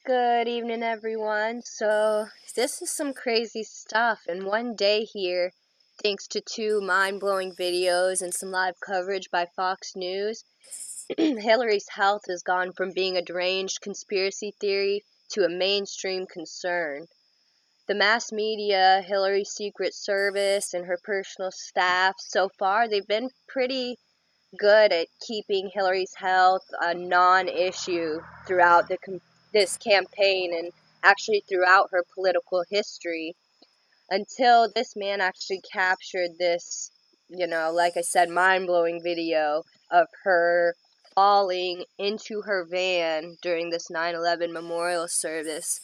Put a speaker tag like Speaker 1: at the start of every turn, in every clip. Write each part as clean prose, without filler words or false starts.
Speaker 1: Good evening, everyone. So, this is some crazy stuff. In one day here, thanks to two mind-blowing videos and some live coverage by Fox News, Hillary's health has gone from being a deranged conspiracy theory to a mainstream concern. The mass media, Hillary's Secret Service, and her personal staff, so far, they've been pretty good at keeping Hillary's health a non-issue throughout this campaign and actually throughout her political history until this man actually captured this, like I said, mind-blowing video of her falling into her van during this 9/11 memorial service.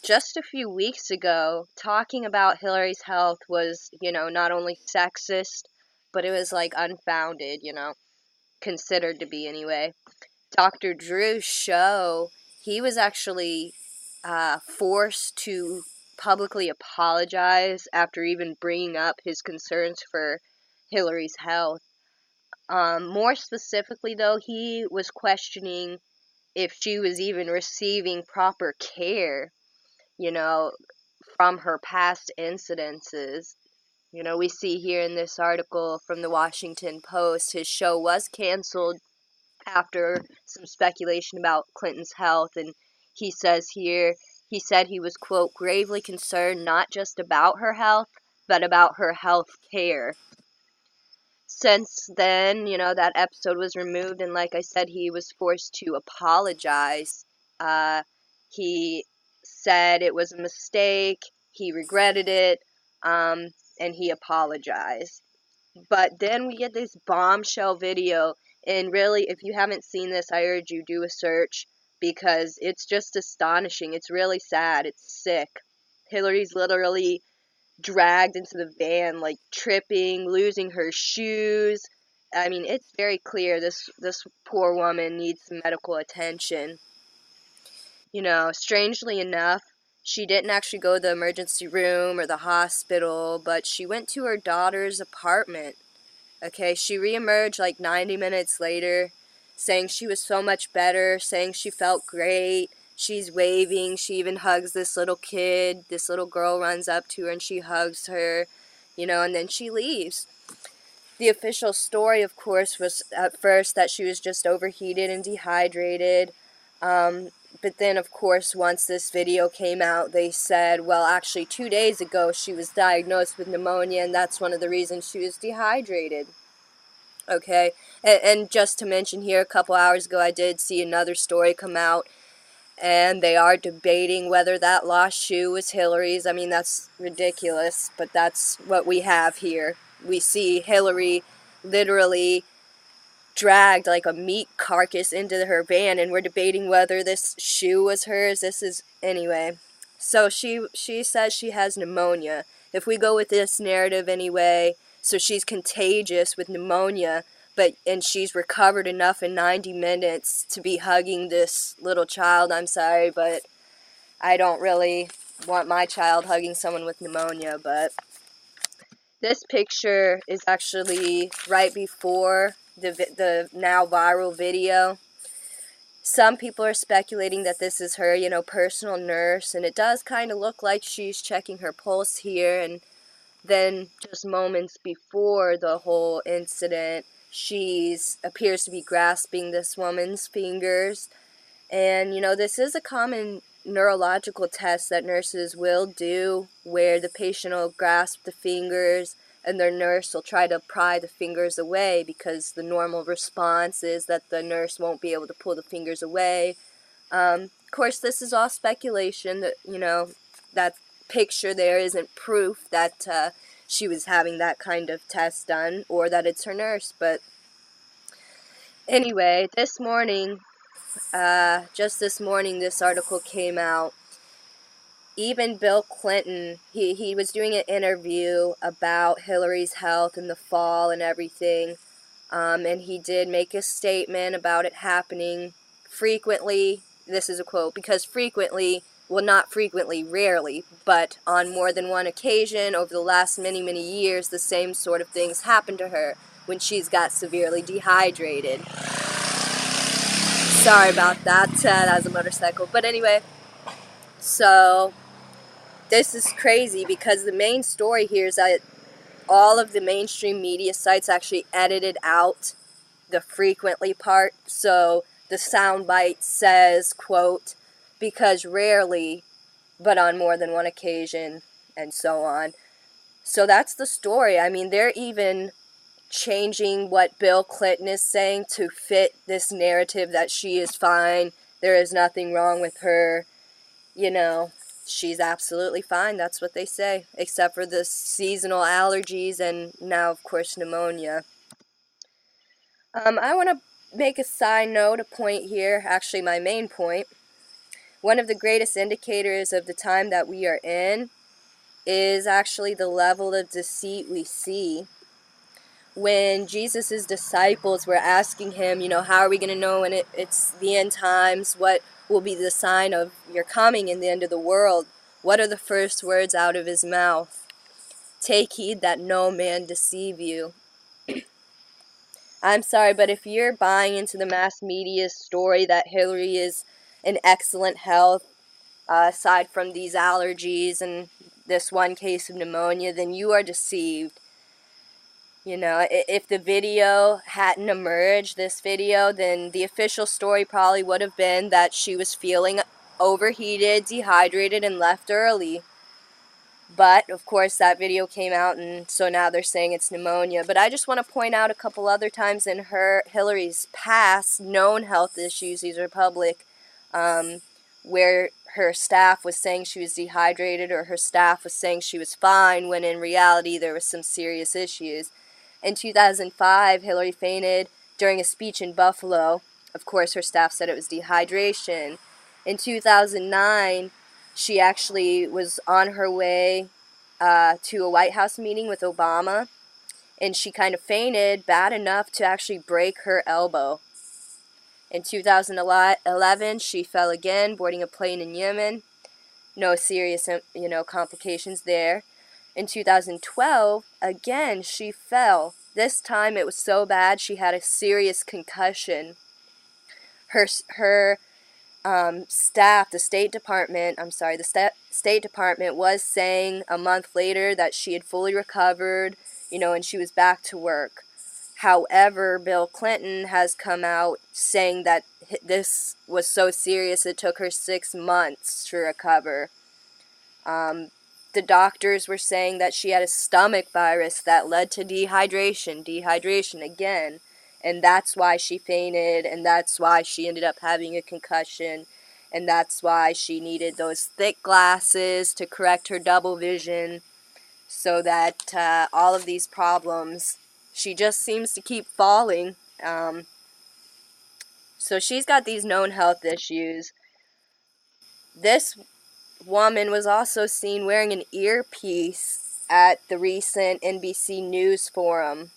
Speaker 1: Just a few weeks ago, talking about Hillary's health was, not only sexist, but it was like unfounded, considered to be anyway. Dr. Drew's show, he was actually forced to publicly apologize after even bringing up his concerns for Hillary's health. More specifically, though, he was questioning if she was even receiving proper care, you know, from her past incidences. We see here in this article from the Washington Post, his show was canceled after some speculation about Clinton's health, and he says here, he said he was, quote, gravely concerned not just about her health, but about her health care. Since then, that episode was removed, and like I said, he was forced to apologize. He said it was a mistake, he regretted it, and he apologized. But then we get this bombshell video, and really, if you haven't seen this, I urge you do a search, because it's just astonishing. It's really sad. It's sick. Hillary's literally dragged into the van, like tripping, losing her shoes. I mean, it's very clear this poor woman needs some medical attention. Strangely enough, she didn't actually go to the emergency room or the hospital, but she went to her daughter's apartment. Okay, she reemerged like 90 minutes later, saying she was so much better, saying she felt great. She's waving. She even hugs this little kid. This little girl runs up to her and she hugs her, and then she leaves. The official story, of course, was at first that she was just overheated and dehydrated. But then, of course, once this video came out, they said, well, actually 2 days ago she was diagnosed with pneumonia, and that's one of the reasons she was dehydrated. Okay, and just to mention here, a couple hours ago I did see another story come out, and they are debating whether that lost shoe was Hillary's. I mean, that's ridiculous, but that's what we have here. We see Hillary literally dragged like a meat carcass into her van, and we're debating whether this shoe was hers. Anyway. So she says she has pneumonia. If we go with this narrative anyway, so she's contagious with pneumonia, and she's recovered enough in 90 minutes to be hugging this little child. I'm sorry, but I don't really want my child hugging someone with pneumonia. But this picture is actually right before the now viral video. Some people are speculating that this is her, personal nurse, and it does kind of look like she's checking her pulse here. And then just moments before the whole incident, appears to be grasping this woman's fingers. And, this is a common neurological test that nurses will do, where the patient will grasp the fingers and their nurse will try to pry the fingers away, because the normal response is that the nurse won't be able to pull the fingers away. Of course, this is all speculation. That, that picture there isn't proof that she was having that kind of test done, or that it's her nurse. But anyway, this morning, just this morning, this article came out. Even Bill Clinton, he was doing an interview about Hillary's health in the fall and everything, and he did make a statement about it happening frequently. This is a quote, because frequently, well, not frequently, rarely, but on more than one occasion over the last many, many years, the same sort of things happen to her when she's got severely dehydrated. Sorry about that. That was a motorcycle. But anyway, so this is crazy because the main story here is that all of the mainstream media sites actually edited out the frequently part. So the soundbite says, quote, because rarely, but on more than one occasion, and so on. So that's the story. I mean, they're even changing what Bill Clinton is saying to fit this narrative that she is fine, there is nothing wrong with her, you know, she's absolutely fine, that's what they say, except for the seasonal allergies and now, of course, pneumonia. I want to make a side note, a point here, actually my main point. One of the greatest indicators of the time that we are in is actually the level of deceit we see. When Jesus' disciples were asking him, how are we going to know when it's the end times? What will be the sign of your coming in the end of the world? What are the first words out of his mouth? Take heed that no man deceive you. I'm sorry, but if you're buying into the mass media's story that Hillary is in excellent health, aside from these allergies and this one case of pneumonia, then you are deceived. If the video hadn't emerged, this video, then the official story probably would have been that she was feeling overheated, dehydrated, and left early. But, of course, that video came out, and so now they're saying it's pneumonia. But I just want to point out a couple other times in Hillary's past known health issues, these are public, where her staff was saying she was dehydrated or her staff was saying she was fine, when in reality there was some serious issues. In 2005, Hillary fainted during a speech in Buffalo. Of course, her staff said it was dehydration. In 2009, she actually was on her way to a White House meeting with Obama, and she kind of fainted bad enough to actually break her elbow. In 2011, she fell again boarding a plane in Yemen. No serious, complications there. In 2012, again, she fell. This time it was so bad she had a serious concussion. Her staff, the State Department was saying a month later that she had fully recovered, and she was back to work. However, Bill Clinton has come out saying that this was so serious it took her 6 months to recover. The doctors were saying that she had a stomach virus that led to dehydration again, and that's why she fainted, and that's why she ended up having a concussion, and that's why she needed those thick glasses to correct her double vision, so that all of these problems, she just seems to keep falling. So she's got these known health issues. This woman was also seen wearing an earpiece at the recent NBC News forum.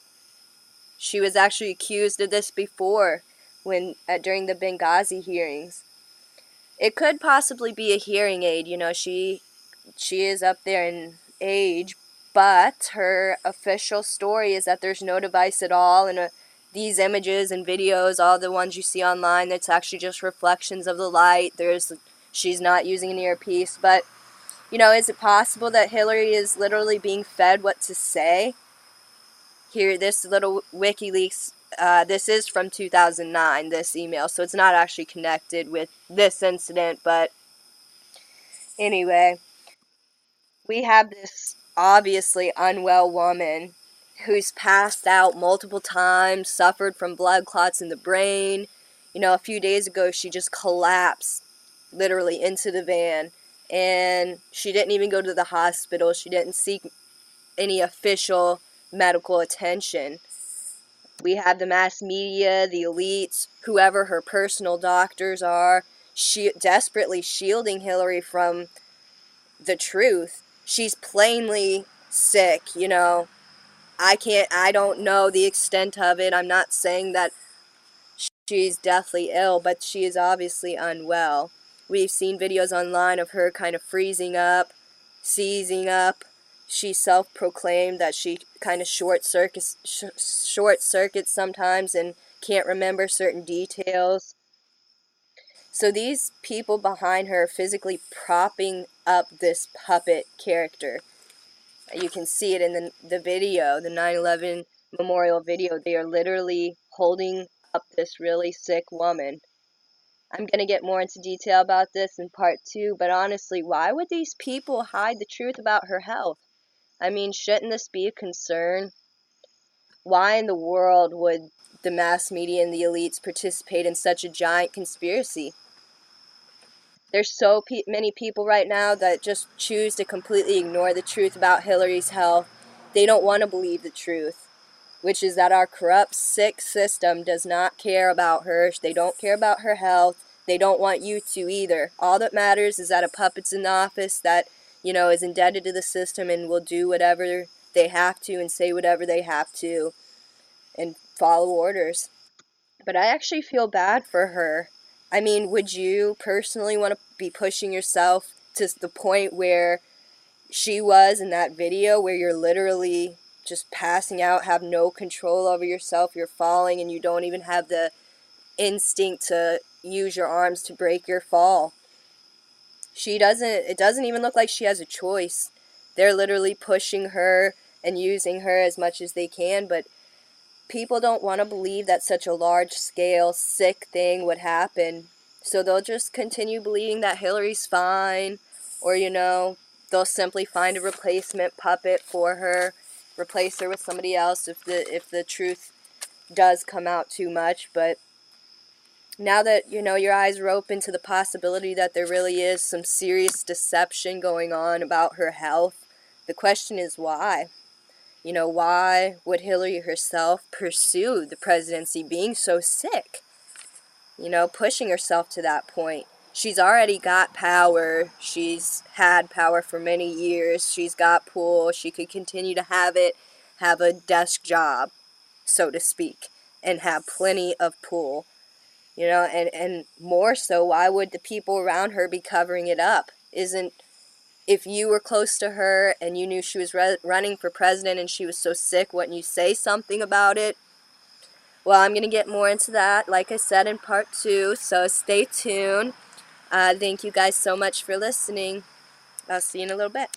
Speaker 1: She was actually accused of this before, during the Benghazi hearings. It could possibly be a hearing aid. She is up there in age, but her official story is that there's no device at all, and these images and videos, all the ones you see online, that's actually just reflections of the light. She's not using an earpiece, but is it possible that Hillary is literally being fed what to say? Here, this little WikiLeaks, this is from 2009, this email, so it's not actually connected with this incident, but anyway, we have this obviously unwell woman who's passed out multiple times, suffered from blood clots in the brain. A few days ago, she just collapsed literally into the van, and she didn't even go to the hospital. She didn't seek any official medical attention. We have the mass media, the elites, whoever her personal doctors are, desperately shielding Hillary from the truth. She's plainly sick, I don't know the extent of it. I'm not saying that she's deathly ill, but she is obviously unwell. We've seen videos online of her kind of freezing up, seizing up. She self-proclaimed that she kind of short circuits sometimes and can't remember certain details. So these people behind her are physically propping up this puppet character. You can see it in the video, the 9/11 memorial video. They are literally holding up this really sick woman. I'm going to get more into detail about this in part 2, but honestly, why would these people hide the truth about her health? I mean, shouldn't this be a concern? Why in the world would the mass media and the elites participate in such a giant conspiracy? There's so many people right now that just choose to completely ignore the truth about Hillary's health. They don't want to believe the truth, which is that our corrupt, sick system does not care about her. They don't care about her health. They don't want you to either. All that matters is that a puppet's in the office that, is indebted to the system and will do whatever they have to and say whatever they have to and follow orders. But I actually feel bad for her. I mean, would you personally want to be pushing yourself to the point where she was in that video, where you're literally just passing out, have no control over yourself, you're falling, and you don't even have the instinct to use your arms to break your fall? It doesn't even look like she has a choice. They're literally pushing her and using her as much as they can, but people don't want to believe that such a large-scale, sick thing would happen. So they'll just continue believing that Hillary's fine, or, they'll simply find a replacement puppet for her, replace her with somebody else if the truth does come out too much. But now that, your eyes are open to the possibility that there really is some serious deception going on about her health, the question is why? Why would Hillary herself pursue the presidency being so sick? Pushing herself to that point. She's already got power. She's had power for many years. She's got pull. She could continue to have it, have a desk job, so to speak, and have plenty of pull. And more so, why would the people around her be covering it up? If you were close to her and you knew she was running for president and she was so sick, wouldn't you say something about it? Well, I'm going to get more into that, like I said, in part 2, so stay tuned. Thank you guys so much for listening. I'll see you in a little bit.